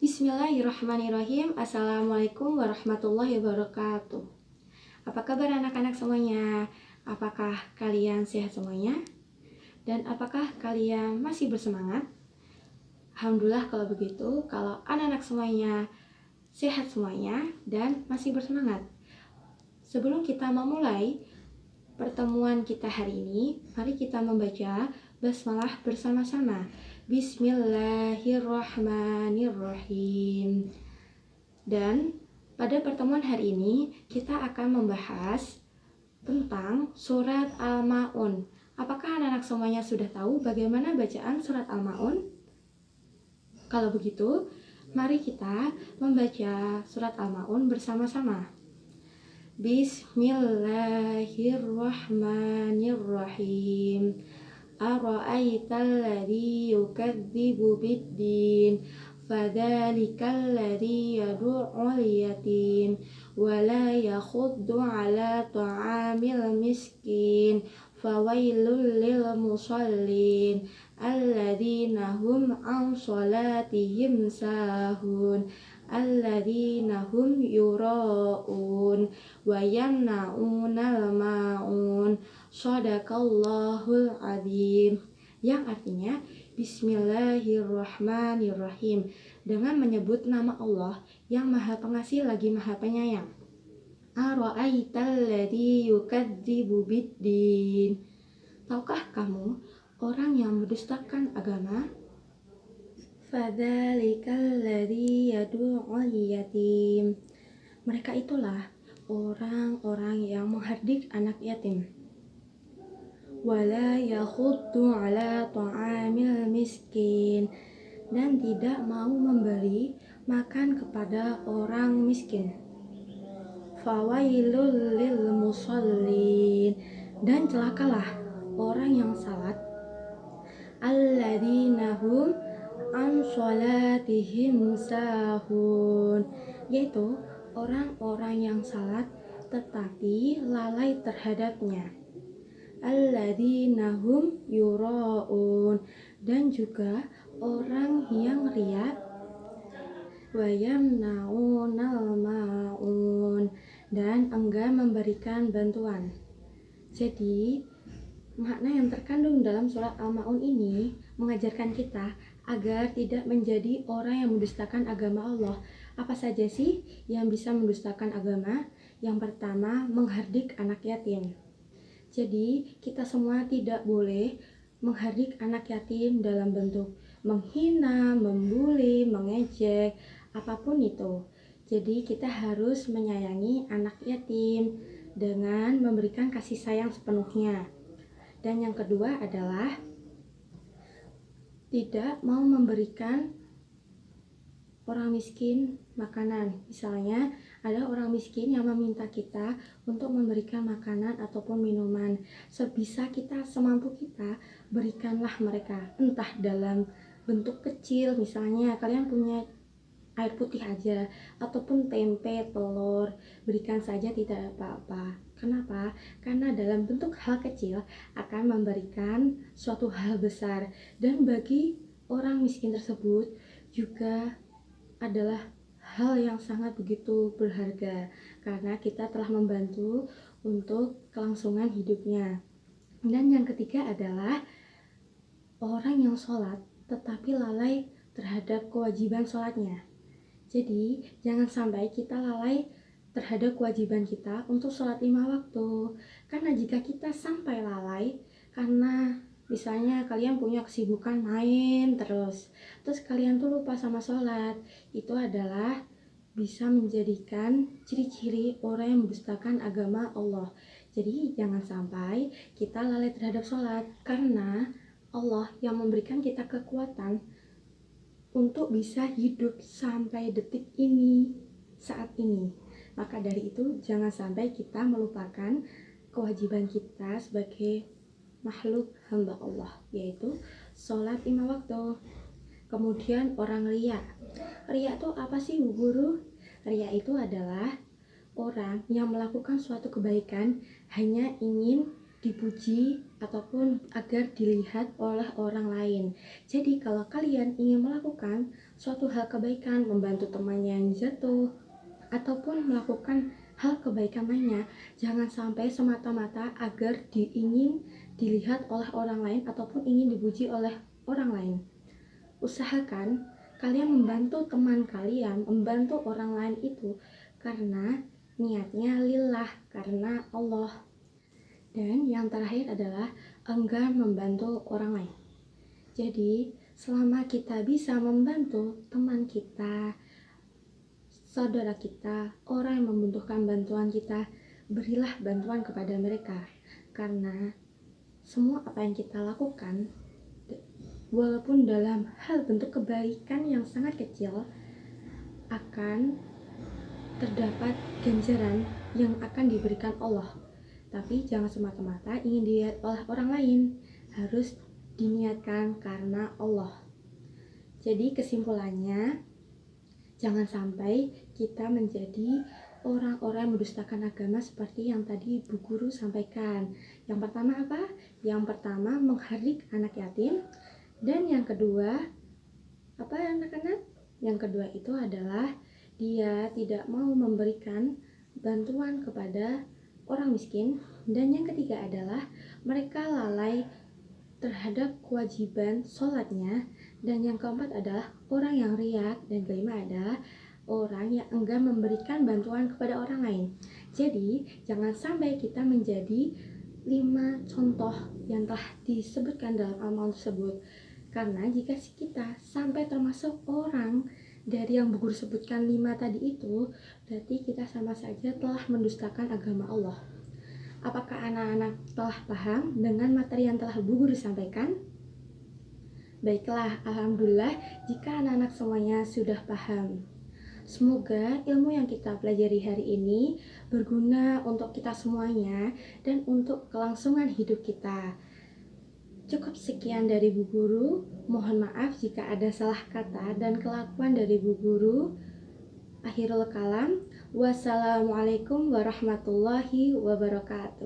Bismillahirrahmanirrahim. Assalamualaikum warahmatullahi wabarakatuh. Apa kabar anak-anak semuanya? Apakah kalian sehat semuanya? Dan apakah kalian masih bersemangat? Alhamdulillah kalau begitu. Kalau anak-anak semuanya sehat semuanya dan masih bersemangat. Sebelum kita memulai pertemuan kita hari ini, mari kita membaca basmalah bersama-sama. Bismillahirrahmanirrahim. Dan pada pertemuan hari ini kita akan membahas tentang surat Al-Ma'un. Apakah anak-anak semuanya sudah tahu bagaimana bacaan surat Al-Ma'un? Kalau begitu, mari kita membaca surat Al-Ma'un bersama-sama. Bismillahirrahmanirrahim. Ara'aital ladzi yukadzibu biddin fadzalikal ladzi yad'ul yatim wa la yakhuddu 'ala ta'amil miskin fawailul lil musallin alladzina hum 'an shalatihim sahun alladzina hum yura'un wa yamna'unal ma'un. Shadaqallahul adzim, yang artinya Bismillahirrahmanirrahim, dengan menyebut nama Allah yang Maha Pengasih lagi Maha Penyayang. Ara'aital ladzi yukadzibu biddin. Tahukah kamu orang yang mendustakan agama? Fadzalikal ladzi yad'ul yatim. Mereka itulah orang-orang yang menghardik anak yatim. Wala yakhuddu 'ala ta'amil miskin, dan tidak mau memberi makan kepada orang miskin. Fawailul lil musallin, dan celakalah orang yang salat. Alladzina hum an shalatihim sahun, yaitu orang-orang yang salat tetapi lalai terhadapnya. Alladzina hum yura'un, dan juga orang yang riya. Wa yamna'unal ma'un, dan enggan memberikan bantuan. Jadi makna yang terkandung dalam surat Al-Ma'un ini mengajarkan kita agar tidak menjadi orang yang mendustakan agama Allah. Apa saja sih yang bisa mendustakan agama? Yang pertama, menghardik anak yatim. Jadi kita semua tidak boleh menghardik anak yatim dalam bentuk menghina, membuli, mengejek, apapun itu. Jadi kita harus menyayangi anak yatim dengan memberikan kasih sayang sepenuhnya. Dan yang kedua adalah tidak mau memberikan orang miskin makanan. Misalnya ada orang miskin yang meminta kita untuk memberikan makanan ataupun minuman. Sebisa kita, semampu kita, berikanlah mereka. Entah dalam bentuk kecil, misalnya kalian punya air putih aja, ataupun tempe, telur, berikan saja, tidak apa-apa. Kenapa? Karena dalam bentuk hal kecil akan memberikan suatu hal besar. Dan bagi orang miskin tersebut juga adalah hal yang sangat begitu berharga, karena kita telah membantu untuk kelangsungan hidupnya. Dan yang ketiga adalah orang yang sholat tetapi lalai terhadap kewajiban sholatnya. Jadi jangan sampai kita lalai terhadap kewajiban kita untuk sholat 5 waktu. Karena jika kita sampai lalai karena misalnya kalian punya kesibukan main terus kalian tuh lupa sama sholat, itu adalah bisa menjadikan ciri-ciri orang yang mendustakan agama Allah. Jadi jangan sampai kita lalai terhadap sholat, karena Allah yang memberikan kita kekuatan untuk bisa hidup sampai detik ini, saat ini. Maka dari itu jangan sampai kita melupakan kewajiban kita sebagai makhluk hamba Allah, yaitu sholat 5 waktu. Kemudian orang riya. Riya itu apa sih Bu Guru? Riya itu adalah orang yang melakukan suatu kebaikan hanya ingin dipuji ataupun agar dilihat oleh orang lain. Jadi kalau kalian ingin melakukan suatu hal kebaikan, membantu temannya yang jatuh, ataupun melakukan hal kebaikan lainnya, jangan sampai semata-mata agar ingin dilihat oleh orang lain ataupun ingin dipuji oleh orang lain. Usahakan kalian membantu teman kalian, membantu orang lain itu karena niatnya lillah, karena Allah. Dan yang terakhir adalah enggan membantu orang lain. Jadi selama kita bisa membantu teman kita, saudara kita, orang yang membutuhkan bantuan kita, berilah bantuan kepada mereka. Karena semua apa yang kita lakukan, walaupun dalam hal bentuk kebaikan yang sangat kecil, akan terdapat ganjaran yang akan diberikan Allah. Tapi jangan semata-mata ingin dilihat oleh orang lain, harus diniatkan karena Allah. Jadi kesimpulannya, jangan sampai kita menjadi orang-orang yang mendustakan agama seperti yang tadi Bu Guru sampaikan. Yang pertama apa? Yang pertama menghardik anak yatim. Dan yang kedua, apa anak-anak? Yang kedua itu adalah dia tidak mau memberikan bantuan kepada orang miskin. Dan yang ketiga adalah mereka lalai terhadap kewajiban sholatnya. Dan yang keempat adalah orang yang riak. Dan kelima adalah orang yang enggan memberikan bantuan kepada orang lain. Jadi jangan sampai kita menjadi 5 contoh yang telah disebutkan dalam amalan tersebut. Karena jika kita sampai termasuk orang dari yang Bu Guru sebutkan 5 tadi itu, berarti kita sama saja telah mendustakan agama Allah. Apakah anak-anak telah paham dengan materi yang telah Bu Guru sampaikan? Baiklah, alhamdulillah jika anak-anak semuanya sudah paham. Semoga ilmu yang kita pelajari hari ini berguna untuk kita semuanya dan untuk kelangsungan hidup kita. Cukup sekian dari Bu Guru. Mohon maaf jika ada salah kata dan kelakuan dari Bu Guru. Akhirul kalam. Wassalamualaikum warahmatullahi wabarakatuh.